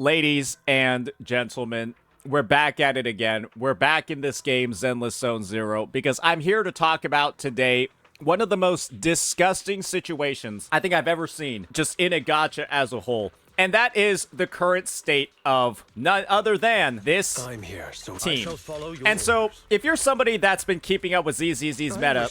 Ladies and gentlemen, we're back at it again. We're back in this game, Zenless Zone Zero, because I'm here to talk about today one of the most disgusting situations I think I've ever seen, just in a gacha as a whole. And that is the current state of none other than this team. And so, if you're somebody that's been keeping up with ZZZ's meta,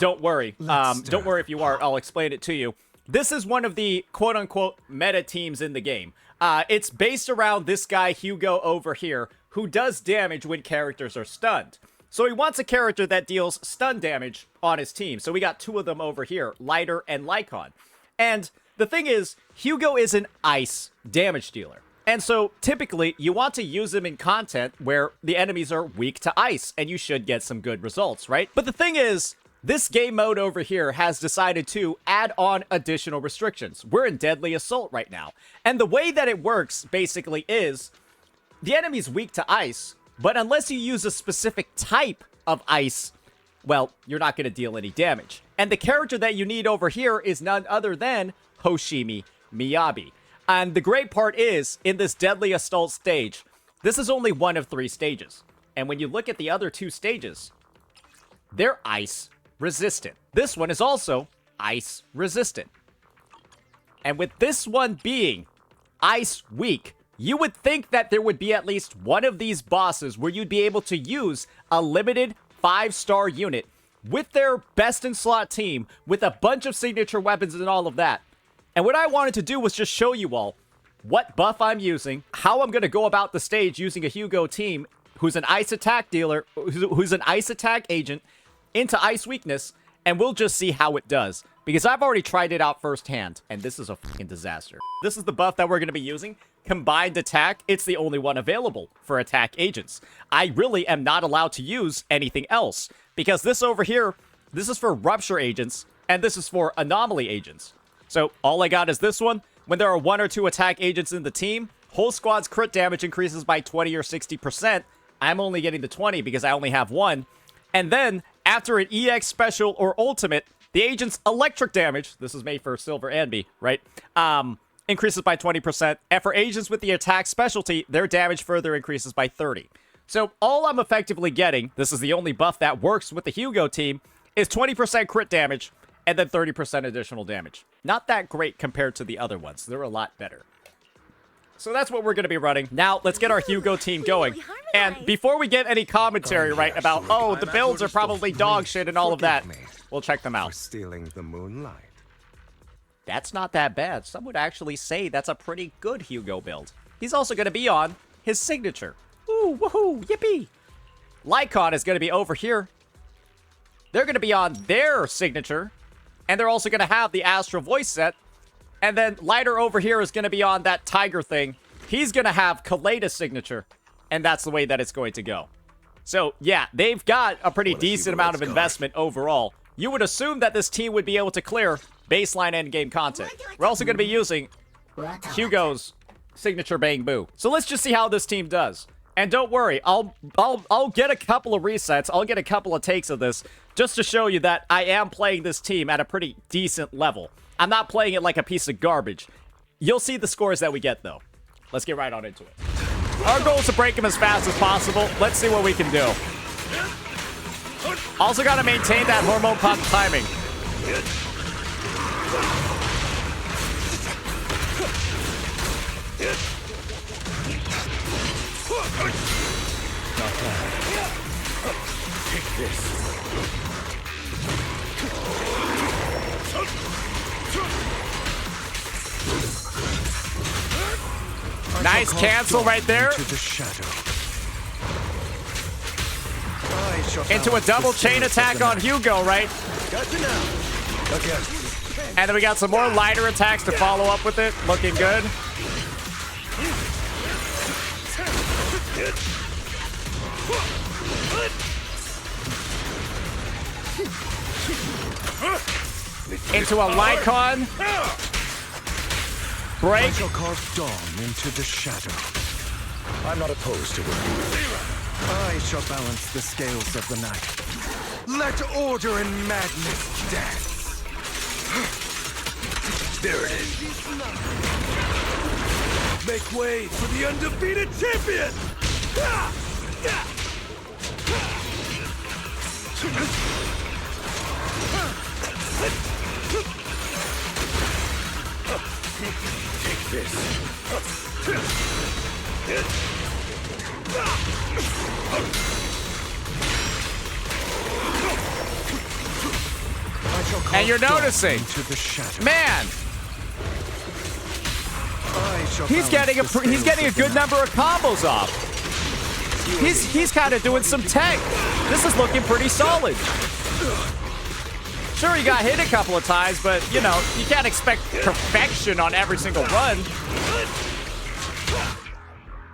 don't worry. Don't worry if you are. I'll explain it to you. This is one of the quote-unquote meta teams in the game. It's based around this guy, Hugo, over here, who does damage when characters are stunned. So he wants a character that deals stun damage on his team. So we got two of them over here, Lighter and Lycon. And the thing is, Hugo is an ice damage dealer. And so typically you want to use him in content where the enemies are weak to ice, and you should get some good results, right? But the thing is, this game mode over here has decided to add on additional restrictions. We're in Deadly Assault right now. And the way that it works basically is the enemy's weak to ice, but unless you use a specific type of ice, well, you're not going to deal any damage. And the character that you need over here is none other than Miyabi. And the great part is, in this Deadly Assault stage, this is only one of 3 stages. And when you look at the other 2 stages, they're ice resistant. This one is also ice resistant. And with this one being ice weak, you would think that there would be at least one of these bosses where you'd be able to use a limited 5-star unit with their best in slot team with a bunch of signature weapons and all of that. And what I wanted to do was just show you all what buff I'm using, how I'm going to go about the stage using a Hugo team who's an ice attack dealer, who's an ice attack agent into ice weakness, and we'll just see how it does. Because I've already tried it out firsthand, and this is a fucking disaster. This is the buff that we're going to be using. Combined attack, it's the only one available for attack agents. I really am not allowed to use anything else, because this over here, this is for rupture agents, and this is for anomaly agents. So all I got is this one. When there are 1 or 2 attack agents in the team, whole squad's crit damage increases by 20 or 60%. I'm only getting the 20 because I only have 1. And then, after an EX special or ultimate, the agent's electric damage, this is made for Silver and B, right? Increases by 20%. And for agents with the attack specialty, their damage further increases by 30. So all I'm effectively getting, this is the only buff that works with the Hugo team, is 20% crit damage and then 30% additional damage. Not that great compared to the other ones. They're a lot better. So that's what we're going to be running. Now, let's get our Hugo team going. And before we get any commentary, right, about, oh, the builds are probably dog shit and all of that, we'll check them out. Stealing the moonlight. That's not that bad. Some would actually say that's a pretty good Hugo build. He's also going to be on his signature. Ooh, woohoo, yippee. Lycon is going to be over here. They're going to be on their signature. And they're also going to have the Astral Voice set. And then Lighter over here is going to be on that tiger thing. He's going to have Kaleda's signature. And that's the way that it's going to go. So, yeah, they've got a pretty decent amount of investment overall. You would assume that this team would be able to clear baseline endgame content. We're also going to be using Hugo's signature Bang Boo. So let's just see how this team does. And don't worry, I'll get a couple of resets. I'll get a couple of takes of this just to show you that I am playing this team at a pretty decent level. I'm not playing it like a piece of garbage. You'll see the scores that we get, though. Let's get right on into it. Our goal is to break him as fast as possible. Let's see what we can do. Also got to maintain that hormone pump timing. Not bad. Take this. Nice cancel right there. Into a double chain attack on Hugo, right? And then we got some more lighter attacks to follow up with it. Looking good. Into a Lycon. Break. I shall carve dawn into the shadow. I'm not opposed to it. I shall balance the scales of the night. Let order and madness dance. There it is. Make way for the undefeated champion! Take this. And you're noticing, man, he's getting a good number of combos off. He's kind of doing some tech. This is looking pretty solid. Sure, he got hit a couple of times, but you know, you can't expect perfection on every single run.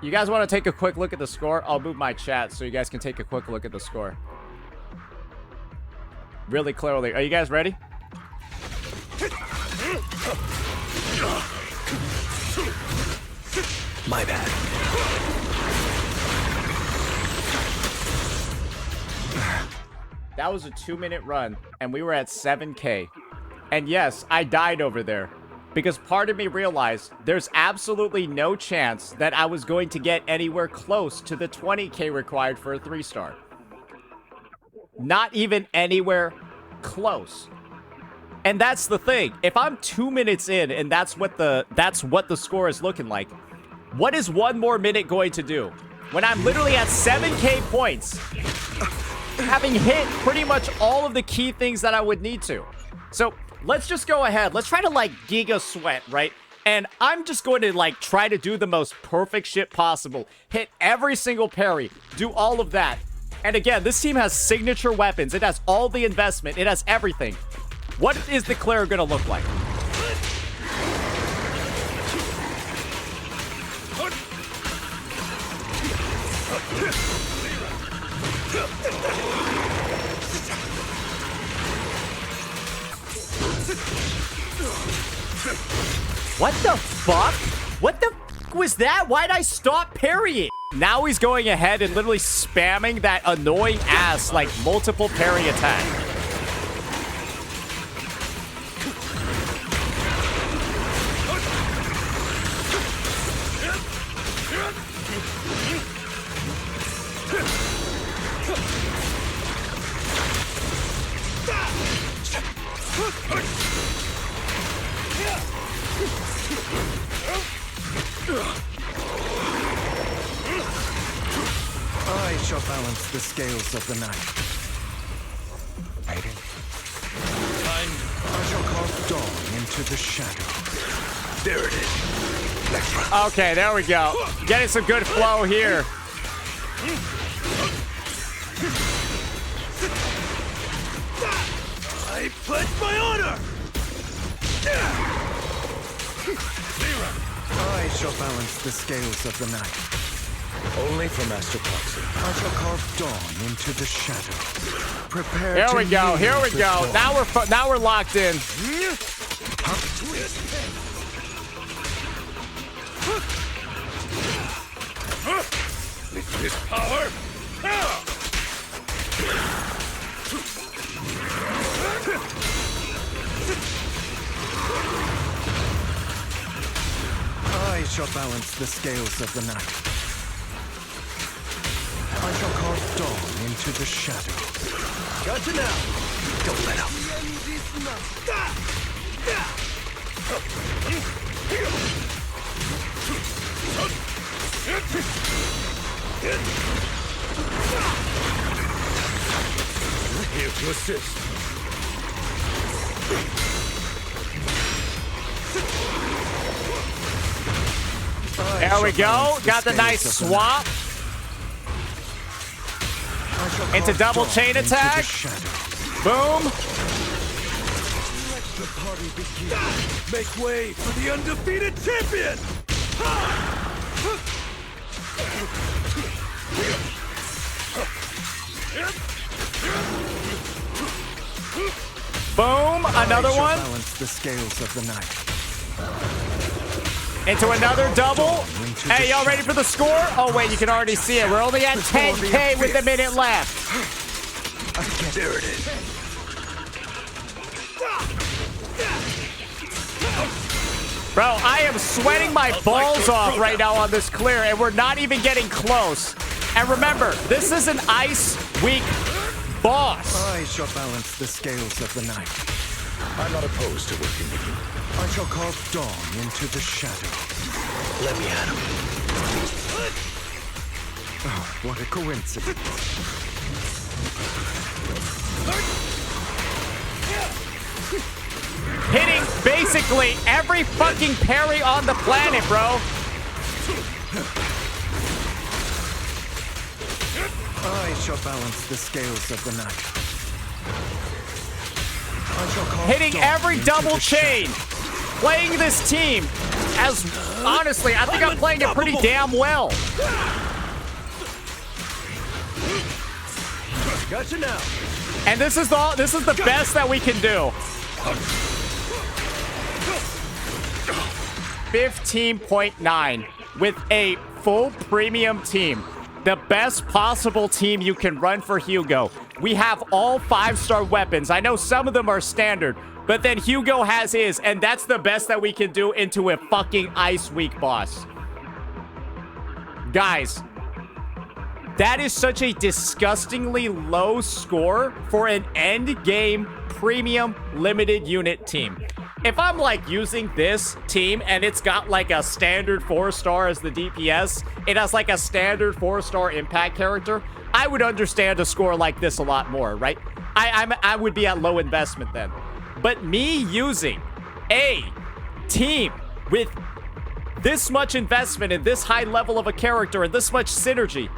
You guys want to take a quick look at the score? I'll move my chat so you guys can take a quick look at the score. Really clearly. Are you guys ready? My bad. That was a 2-minute run, and we were at 7K. And yes, I died over there. Because part of me realized there's absolutely no chance that I was going to get anywhere close to the 20K required for a 3-star. Not even anywhere close. And that's the thing. If I'm 2 minutes in and that's what the score is looking like, what is 1 more minute going to do? When I'm literally at 7K points, having hit pretty much all of the key things that I would need to. So let's just go ahead. Let's try to like giga sweat, right? And I'm just going to like try to do the most perfect shit possible. Hit every single parry. Do all of that. And again, this team has signature weapons. It has all the investment. It has everything. What is the Claire going to look like? What the fuck? What the fuck was that? Why'd I stop parrying? Now he's going ahead and literally spamming that annoying ass like multiple parry attack. I shall balance the scales of the night. Waiting. I shall carve dawn into the shadow. There it is. Let's run. Okay, there we go. Getting some good flow here. I pledge my honor! I shall balance the scales of the night. Only for Master Proxy. I shall carve dawn into the shadow. Prepare. Here we go. Here we go. Now we're locked in. With this power. I shall balance the scales of the night. I shall carve dawn into the shadow. Gotcha now! Don't let up. Here to assist. There we go. Got the nice swap. Into double chain attack. Boom. Let the party begin. Make way for the undefeated champion. Boom. Another one. Balance the scales of the night. Into another double. Hey, y'all ready for the score? Oh, wait, you can already see it. We're only at 10K with a minute left. There it is. Bro, I am sweating my balls off right now on this clear, and we're not even getting close. And remember, this is an ice weak boss. I shall balance the scales of the night. I'm not opposed to working with you. I shall carve dawn into the shadow. Let me at him. Oh, what a coincidence. Hitting basically every fucking parry on the planet, bro. I shall balance the scales of the night. I shall carve Hitting dawn every into double the chain. Playing this team as, honestly, I think I'm playing it pretty damn well. Gotcha now. And this is the best that we can do. 15.9 with a full premium team. The best possible team you can run for Hugo. We have all 5-star weapons. I know some of them are standard, but then Hugo has his, and that's the best that we can do into a fucking Ice Week boss. Guys, that is such a disgustingly low score for an endgame premium limited unit team. If I'm like using this team and it's got like a standard 4-star as the DPS, it has like a standard 4-star impact character, I would understand a score like this a lot more, right? I would be at low investment then. But me using a team with this much investment and this high level of a character and this much synergy,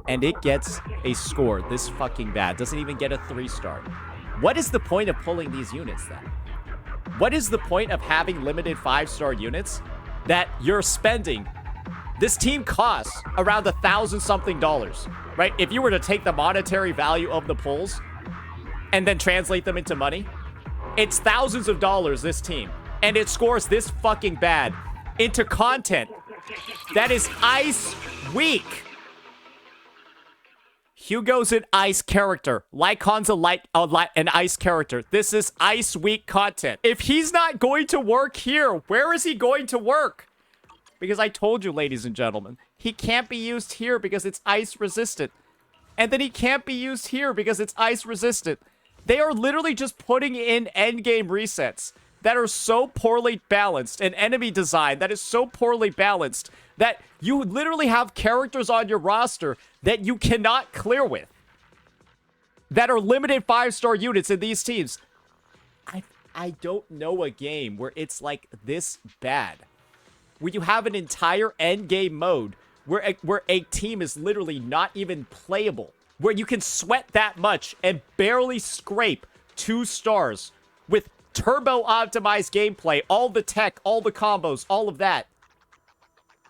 and it gets a score this fucking bad, doesn't even get a 3-star. What is the point of pulling these units then? What is the point of having limited 5-star units that you're spending? This team costs around $1,000-something, right? If you were to take the monetary value of the pulls and then translate them into money, it's thousands of dollars, this team. And it scores this fucking bad into content that is Ice Week. Hugo's an ice character. Lycon's an ice character. This is Ice Week content. If he's not going to work here, where is he going to work? Because I told you, ladies and gentlemen, he can't be used here because it's ice resistant. And then he can't be used here because it's ice resistant. They are literally just putting in endgame resets that are so poorly balanced, an enemy design that is so poorly balanced that you literally have characters on your roster that you cannot clear with, that are limited 5-star units in these teams. I don't know a game where it's like this bad, where you have an entire endgame mode where a team is literally not even playable, where you can sweat that much and barely scrape 2 stars with turbo optimized gameplay, all the tech, all the combos, all of that.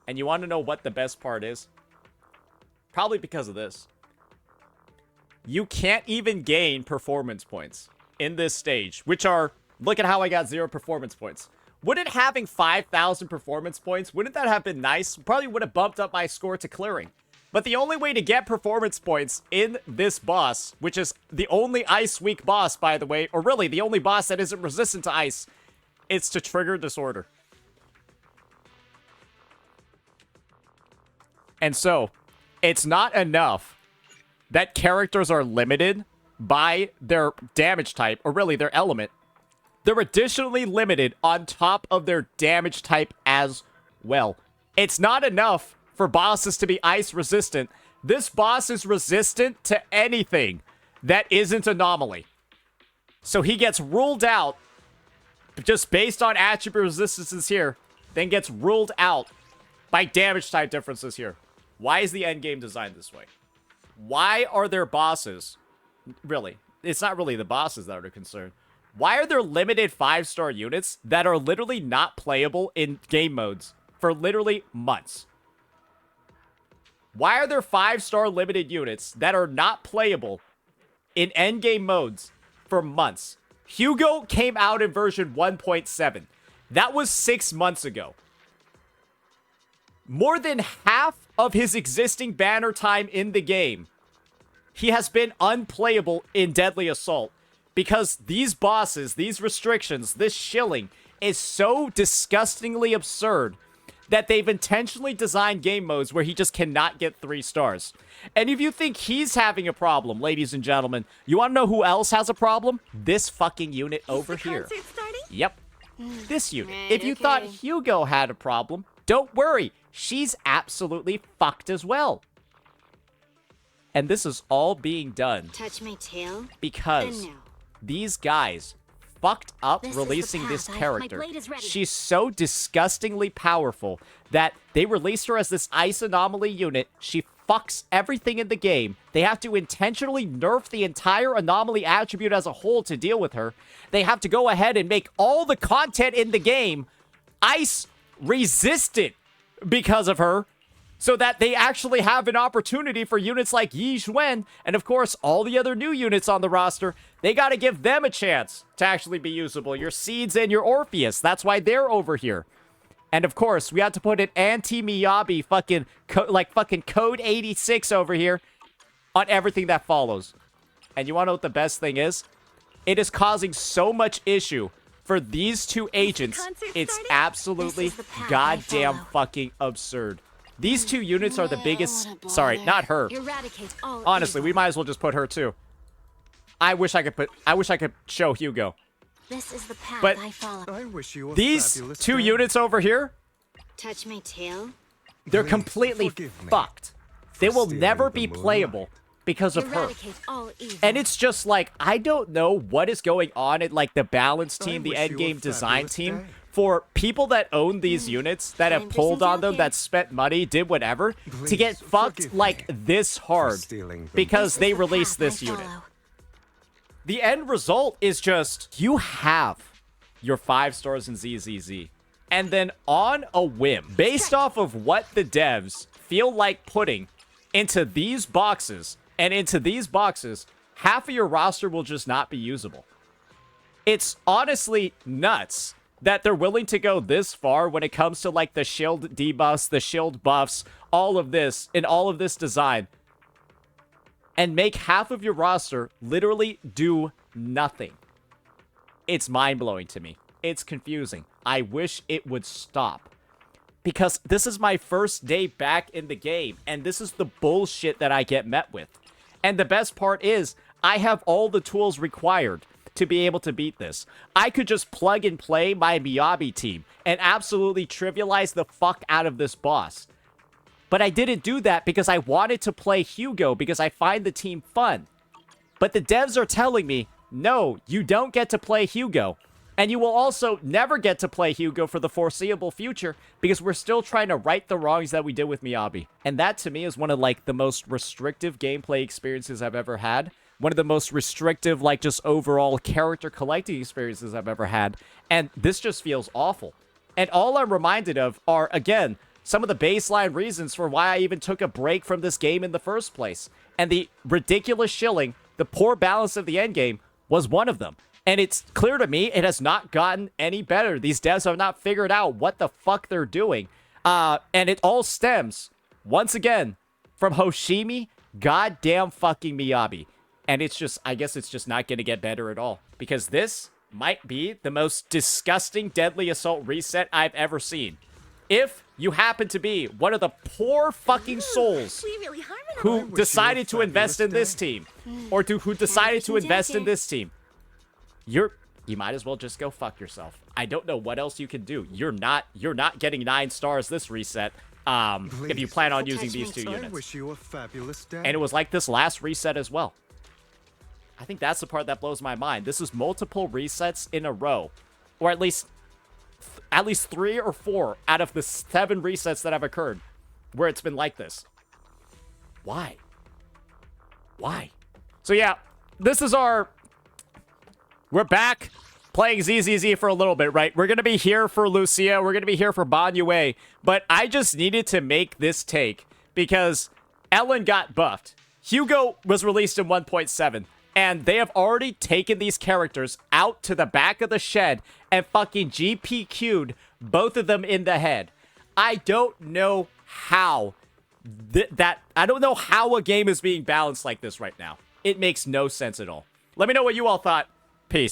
And you want to know what the best part is? Probably because of this. You can't even gain performance points in this stage, which are, look at how I got 0 performance points. Wouldn't having 5,000 performance points, wouldn't that have been nice? Probably would have bumped up my score to clearing. But the only way to get performance points in this boss, which is the only Ice Week boss, by the way, or really the only boss that isn't resistant to ice, is to trigger disorder. And so, it's not enough that characters are limited by their damage type, or really their element. They're additionally limited on top of their damage type as well. It's not enough for bosses to be ice resistant. This boss is resistant to anything that isn't anomaly. So he gets ruled out just based on attribute resistances here, then gets ruled out by damage type differences here. Why is the endgame designed this way? Why are there bosses? Really, it's not really the bosses that are concerned. Why are there limited 5-star units that are literally not playable in game modes for literally months? Why are there 5-star limited units that are not playable in endgame modes for months? Hugo came out in version 1.7. That was 6 months ago. More than half of his existing banner time in the game, he has been unplayable in Deadly Assault because these bosses, these restrictions, this shilling, is so disgustingly absurd that they've intentionally designed game modes where he just cannot get 3 stars. And if you think he's having a problem, ladies and gentlemen, you want to know who else has a problem? This fucking unit over here. Yep. This unit. If you thought Hugo had a problem, don't worry. She's absolutely fucked as well. And this is all being done Touch my tail. because these guys fucked up releasing this character. She's so disgustingly powerful that they released her as this ice anomaly unit. She fucks everything in the game. They have to intentionally nerf the entire anomaly attribute as a whole to deal with her. They have to go ahead and make all the content in the game ice resistant because of her, so that they actually have an opportunity for units like Yi Xuan, and of course, all the other new units on the roster. They gotta give them a chance to actually be usable. Your Seeds and your Orpheus, that's why they're over here. And of course, we have to put an Anti-Miyabi fucking code 86 over here on everything that follows. And you wanna know what the best thing is? It is causing so much issue for these 2 agents. It's absolutely goddamn fucking absurd. These 2 units are the biggest. Sorry, not her. Honestly, we might as well just put her too. I wish I could show Hugo. This is the path But I follow. I wish you a these fabulous 2 day. units over here, Touch my tail. they're Please completely forgive me fucked. They will stealing never the be moonlight. playable because of her. Eradicate all evil. And it's just like, I don't know what is going on at like the balance I team, the wish you a endgame design fabulous team. day. For people that own these units, that have Time for pulled some on them, joking. that spent money, did whatever, to Please get fucked forgive me like this hard stealing the because This they is the released path I this unit. follow. The end result is just, you have your 5 stars in ZZZ. And then on a whim, based off of what the devs feel like putting into these boxes, and into these boxes, half of your roster will just not be usable. It's honestly nuts that they're willing to go this far when it comes to like the shield debuffs, the shield buffs, all of this, and all of this design, and make half of your roster literally do nothing. It's mind-blowing to me. It's confusing. I wish it would stop. Because this is my first day back in the game, and this is the bullshit that I get met with. And the best part is, I have all the tools required to be able to beat this. I could just plug and play my Miyabi team and absolutely trivialize the fuck out of this boss. But I didn't do that because I wanted to play Hugo because I find the team fun. But the devs are telling me, no, you don't get to play Hugo. And you will also never get to play Hugo for the foreseeable future because we're still trying to right the wrongs that we did with Miyabi. And that to me is one of like the most restrictive gameplay experiences I've ever had. One of the most restrictive, like just overall character collecting experiences I've ever had. And this just feels awful. And all I'm reminded of are, again, some of the baseline reasons for why I even took a break from this game in the first place. And the ridiculous shilling, the poor balance of the endgame was one of them. And it's clear to me it has not gotten any better. These devs have not figured out what the fuck they're doing. And it all stems, once again, from Hoshimi goddamn fucking Miyabi. And it's just, I guess it's just not going to get better at all. Because this might be the most disgusting Deadly Assault reset I've ever seen. If you happen to be one of the poor fucking souls who decided to invest in this team, or who decided to invest in this team, you might as well just go fuck yourself. I don't know what else you can do. You're not getting 9 stars this reset. If you plan on using these 2 I units. wish you a fabulous day. And it was like this last reset as well. I think that's the part that blows my mind. This is multiple resets in a row, or at least 3 or 4 out of the 7 resets that have occurred where it's been like this. Why? So yeah, this is we're back playing ZZZ for a little bit, right? We're going to be here for Lucia. We're going to be here for Ban Yue. But I just needed to make this take because Ellen got buffed. Hugo was released in 1.7. And they have already taken these characters out to the back of the shed and fucking GPQ'd both of them in the head. I don't know how I don't know how a game is being balanced like this right now. It makes no sense at all. Let me know what you all thought. Peace.